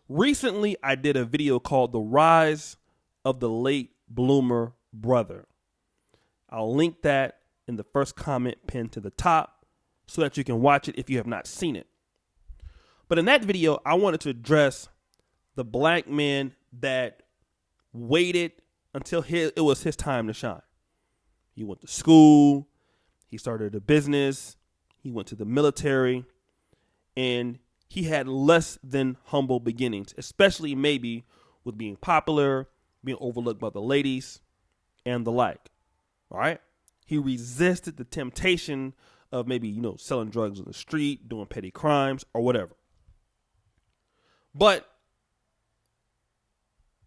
Recently, I did a video called The Rise of the Late Bloomer Brother. I'll link that in the first comment pinned to the top so that you can watch it if you have not seen it. But in that video, I wanted to address the black man that waited until it was his time to shine. He went to school, he started a business, he went to the military, and he had less than humble beginnings, especially maybe with being popular, being overlooked by the ladies, and the like. All right? He resisted the temptation of maybe, selling drugs on the street, doing petty crimes, or whatever. But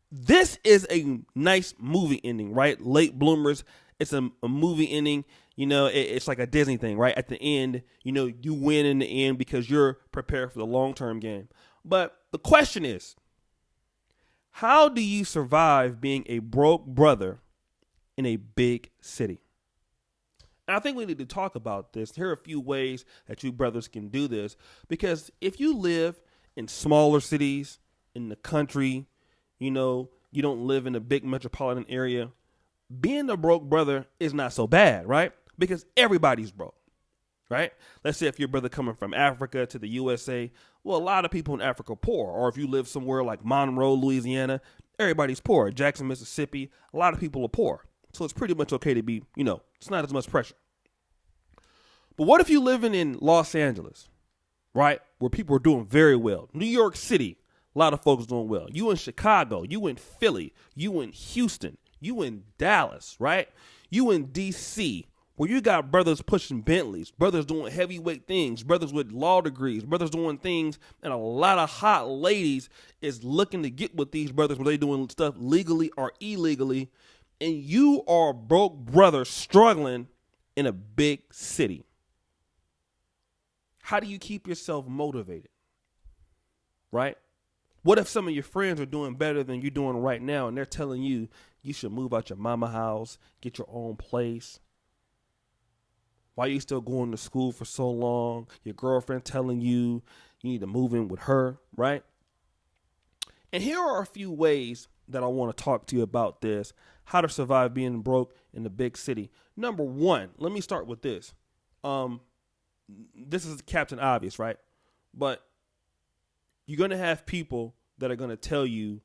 this is a nice movie ending, right? Late Bloomers. It's a movie ending. It's like a Disney thing, right? At the end, you win in the end because you're prepared for the long-term game. But the question is, how do you survive being a broke brother in a big city? And I think we need to talk about this. Here are a few ways that you brothers can do this. Because if you live in smaller cities, in the country, you don't live in a big metropolitan area, being a broke brother is not so bad, right? Because everybody's broke, right? Let's say if your brother coming from Africa to the USA, well, a lot of people in Africa are poor. Or if you live somewhere like Monroe, Louisiana, everybody's poor. Jackson, Mississippi, a lot of people are poor. So it's pretty much okay to be, it's not as much pressure. But what if you living in Los Angeles, right, where people are doing very well? New York City, a lot of folks doing well. You in Chicago, you in Philly, you in Houston, you in Dallas, right? You in D.C., where you got brothers pushing Bentleys, brothers doing heavyweight things, brothers with law degrees, brothers doing things, and a lot of hot ladies is looking to get with these brothers when they doing stuff legally or illegally, and you are a broke brother struggling in a big city. How do you keep yourself motivated, right? What if some of your friends are doing better than you're doing right now, and they're telling you you should move out your mama house, get your own place? Why are you still going to school for so long? Your girlfriend telling you you need to move in with her, right? And here are a few ways that I want to talk to you about this, how to survive being broke in the big city. Number one, let me start with this. This is Captain Obvious, right? But you're going to have people that are going to tell you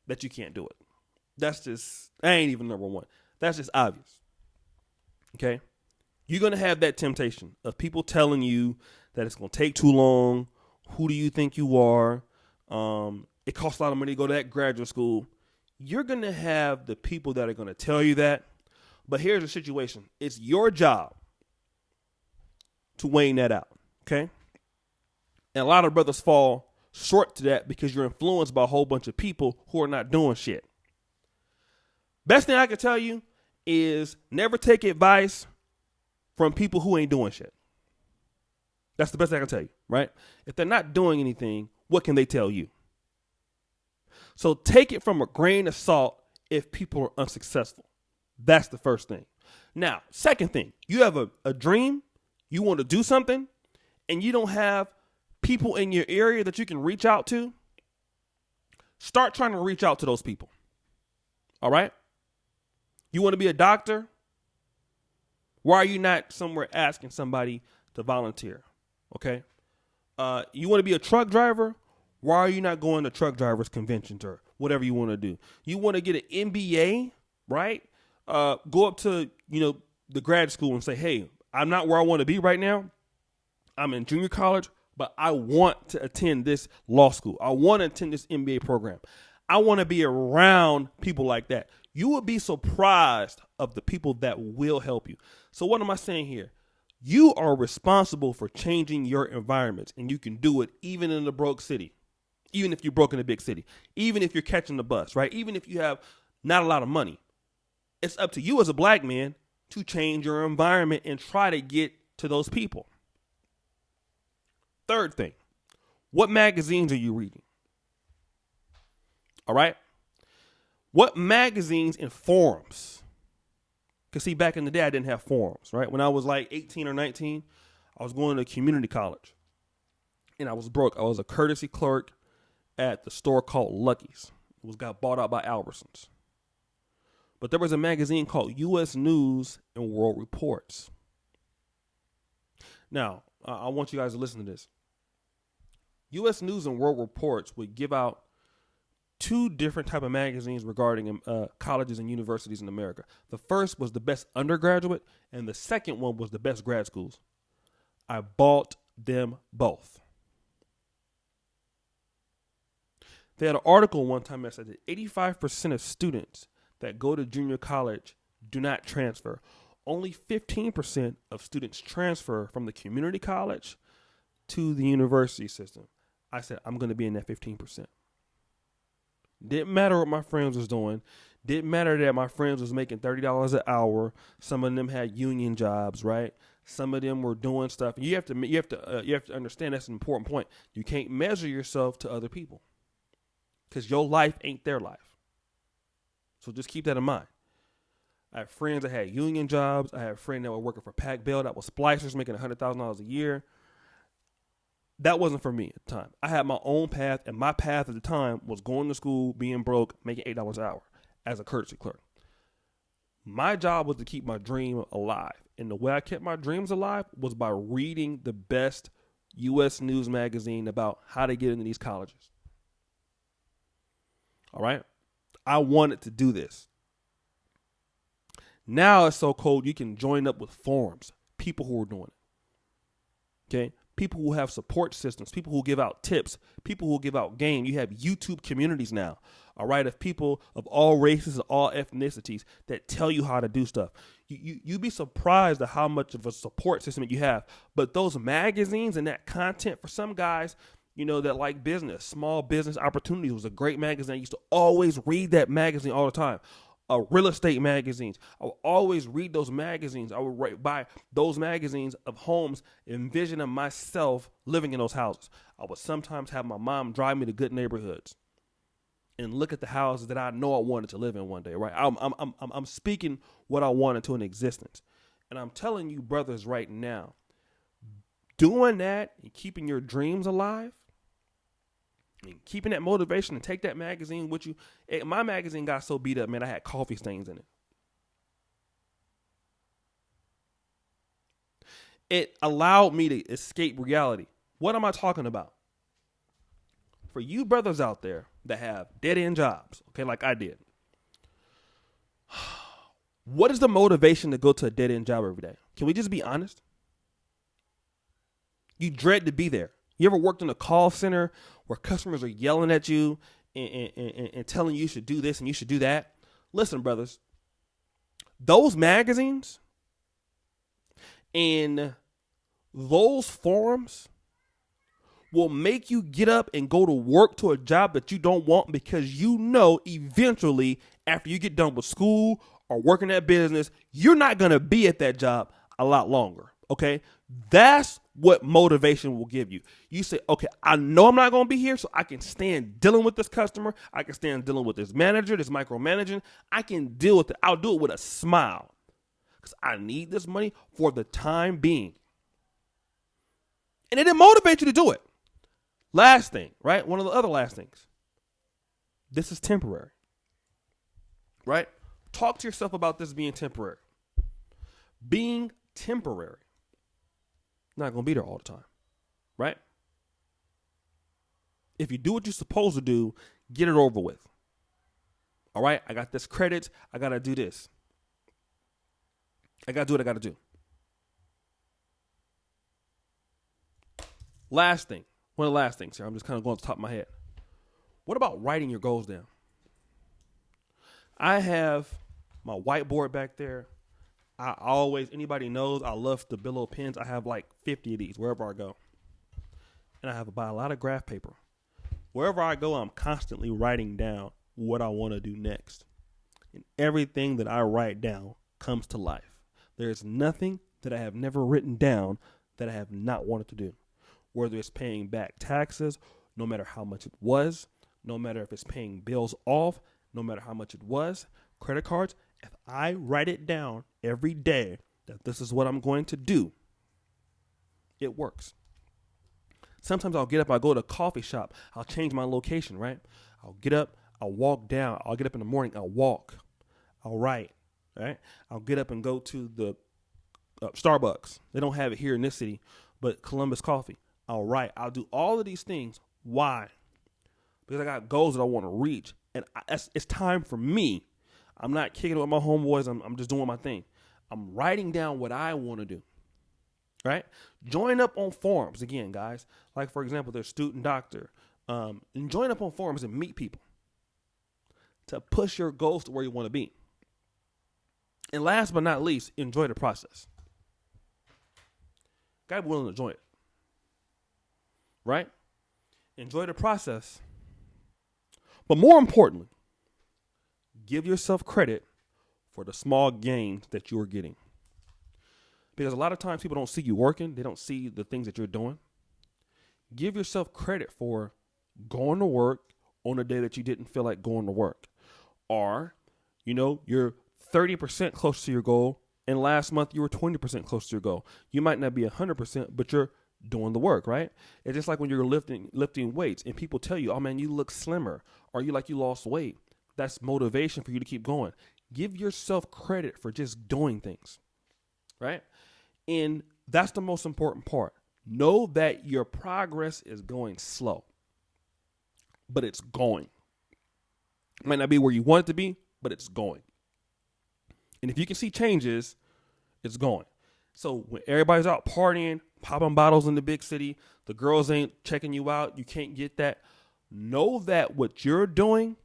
that you can't do it. That ain't even number one. That's just obvious. Okay? You're going to have that temptation of people telling you that it's going to take too long. Who do you think you are? It costs a lot of money to go to that graduate school. You're going to have the people that are going to tell you that. But here's the situation. It's your job to weighing that out. Okay? And a lot of brothers fall short to that because you're influenced by a whole bunch of people who are not doing shit. Best thing I can tell you is never take advice from people who ain't doing shit. That's the best thing I can tell you, right? If they're not doing anything, what can they tell you? So take it from a grain of salt if people are unsuccessful. That's the first thing. Now, second thing, you have a dream, you want to do something, and you don't have people in your area that you can reach out to. Start trying to reach out to those people. All right? You want to be a doctor? Why are you not somewhere asking somebody to volunteer? Okay? You want to be a truck driver? Why are you not going to truck drivers conventions or whatever you want to do? You want to get an MBA, right? Go up to, the grad school and say, hey, I'm not where I want to be right now. I'm in junior college, but I want to attend this law school. I want to attend this MBA program. I want to be around people like that. You will be surprised of the people that will help you. So what am I saying here? You are responsible for changing your environments, and you can do it even in a broke city, even if you're broke in a big city, even if you're catching the bus, right? Even if you have not a lot of money. It's up to you as a black man to change your environment and try to get to those people. Third thing, what magazines are you reading? All right? What magazines and forums? Because see, back in the day, I didn't have forums, right? When I was like 18 or 19, I was going to community college. And I was broke. I was a courtesy clerk at the store called Lucky's. It got bought out by Albertsons. But there was a magazine called U.S. News and World Reports. Now, I want you guys to listen to this. U.S. News and World Reports would give out two different type of magazines regarding colleges and universities in America. The first was the best undergraduate, and the second one was the best grad schools. I bought them both. They had an article one time that said that 85% of students that go to junior college do not transfer. Only 15% of students transfer from the community college to the university system. I said, I'm going to be in that 15%. Didn't matter what my friends was doing. Didn't matter that my friends was making $30 an hour. Some of them had union jobs, right? Some of them were doing stuff. You have to understand that's an important point. You can't measure yourself to other people because your life ain't their life. So just keep that in mind. I have friends that had union jobs. I have friends that were working for Pac Bell that was splicers making $100,000 a year. That wasn't for me at the time. I had my own path, and my path at the time was going to school, being broke, making $8 an hour as a courtesy clerk. My job was to keep my dream alive. And the way I kept my dreams alive was by reading the best U.S. News magazine about how to get into these colleges. All right? I wanted to do this. Now it's so cold you can join up with forums, people who are doing it. Okay? People who have support systems, people who give out tips, people who give out game. You have YouTube communities now, all right, of people of all races, all ethnicities that tell you how to do stuff. You'd be surprised at how much of a support system you have. But those magazines and that content for some guys, you know, that like business, Small Business Opportunities was a great magazine. I used to always read that magazine all the time. Real estate magazines. I would always read those magazines. I would buy those magazines of homes, envisioning myself living in those houses. I would sometimes have my mom drive me to good neighborhoods and look at the houses that I know I wanted to live in one day. Right? I'm speaking what I want into an existence, and I'm telling you, brothers, right now, doing that and keeping your dreams alive. And keeping that motivation and take that magazine with you. My magazine got so beat up, man, I had coffee stains in it. It allowed me to escape reality. What am I talking about? For you brothers out there that have dead-end jobs, okay, like I did, what is the motivation to go to a dead-end job every day? Can we just be honest? You dread to be there. You ever worked in a call center where customers are yelling at you and telling you should do this and you should do that? Listen, brothers, those magazines and those forums will make you get up and go to work to a job that you don't want because you know eventually after you get done with school or working that business, you're not going to be at that job a lot longer. Okay, that's what motivation will give you. You say, okay, I know I'm not going to be here, so I can stand dealing with this customer. I can stand dealing with this manager, this micromanaging. I can deal with it. I'll do it with a smile because I need this money for the time being. And it motivates you to do it. Last thing, right? One of the other last things. This is temporary, right? Talk to yourself about this being temporary. Being temporary. Not going to be there all the time, right? If you do what you're supposed to do, get it over with. All right? I got this credit. I got to do this. I got to do what I got to do. Last thing. One of the last things here. I'm just kind of going to the top of my head. What about writing your goals down? I have my whiteboard back there. Anybody knows I love Stabilo pens. I have like 50 of these wherever I go. And I have to buy a lot of graph paper. Wherever I go, I'm constantly writing down what I want to do next. And everything that I write down comes to life. There's nothing that I have never written down that I have not wanted to do. Whether it's paying back taxes, no matter how much it was, no matter if it's paying bills off, no matter how much it was, credit cards, if I write it down every day that this is what I'm going to do, it works. Sometimes I'll get up, I'll go to a coffee shop, I'll change my location, right? I'll get up, I'll walk down, I'll get up in the morning, I'll walk, I'll write, right? I'll get up and go to the Starbucks. They don't have it here in this city, but Columbus Coffee. I'll write. I'll do all of these things. Why? Because I got goals that I want to reach, and it's time for me. I'm not kicking it with my homeboys. I'm just doing my thing. I'm writing down what I want to do, right? Join up on forums again, guys. Like, for example, there's Student Doctor. And join up on forums and meet people to push your goals to where you want to be. And last but not least, enjoy the process. Gotta be willing to enjoy it, right? Enjoy the process. But more importantly, give yourself credit for the small gains that you are getting. Because a lot of times people don't see you working. They don't see the things that you're doing. Give yourself credit for going to work on a day that you didn't feel like going to work. Or, you're 30% close to your goal, and last month you were 20% close to your goal. You might not be 100%, but you're doing the work, right? It's just like when you're lifting weights and people tell you, oh man, you look slimmer, or you lost weight. That's motivation for you to keep going. Give yourself credit for just doing things, right? And that's the most important part. Know that your progress is going slow, but it's going. It might not be where you want it to be, but it's going. And if you can see changes, it's going. So when everybody's out partying, popping bottles in the big city, the girls ain't checking you out, you can't get that. Know that what you're doing,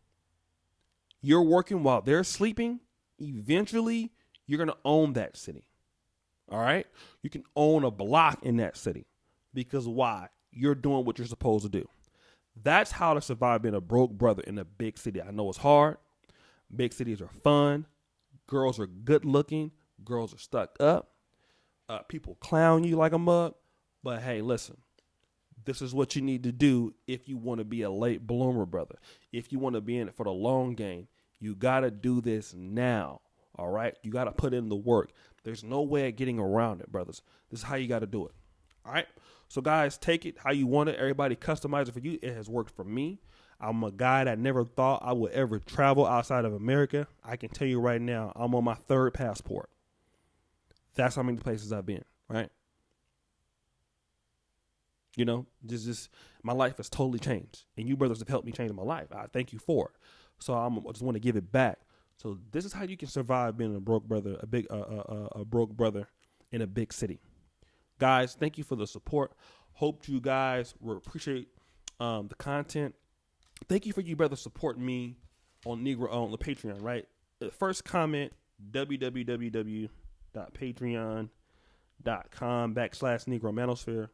you're working while they're sleeping. Eventually, you're going to own that city. All right? You can own a block in that city. Because why? You're doing what you're supposed to do. That's how to survive being a broke brother in a big city. I know it's hard. Big cities are fun. Girls are good looking. Girls are stuck up. People clown you like a mug. But hey, listen. This is what you need to do if you want to be a late bloomer, brother. If you want to be in it for the long game, you got to do this now. All right? You got to put in the work. There's no way of getting around it, brothers. This is how you got to do it. All right? So, guys, take it how you want it. Everybody customize it for you. It has worked for me. I'm a guy that never thought I would ever travel outside of America. I can tell you right now, I'm on my third passport. That's how many places I've been, right? Just my life has totally changed. And you brothers have helped me change my life. I thank you for it. So I just want to give it back. So this is how you can survive being a broke brother, a broke brother in a big city. Guys, thank you for the support. Hope you guys will appreciate the content. Thank you for you brothers supporting me on the Patreon, right? The first comment, www.patreon.com/Negro Manosphere.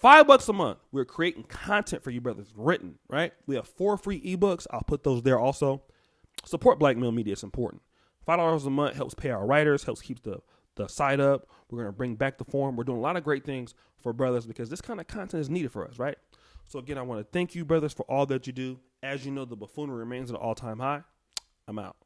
$5 a month. We're creating content for you brothers, written, right? We have 4 free ebooks. I'll put those there also. Support Black Male Media. It's important. $5 a month helps pay our writers, helps keep the site up. We're going to bring back the forum. We're doing a lot of great things for brothers because this kind of content is needed for us, right? So again, I want to thank you brothers for all that you do. As you know, the buffoonery remains at an all-time high. I'm out.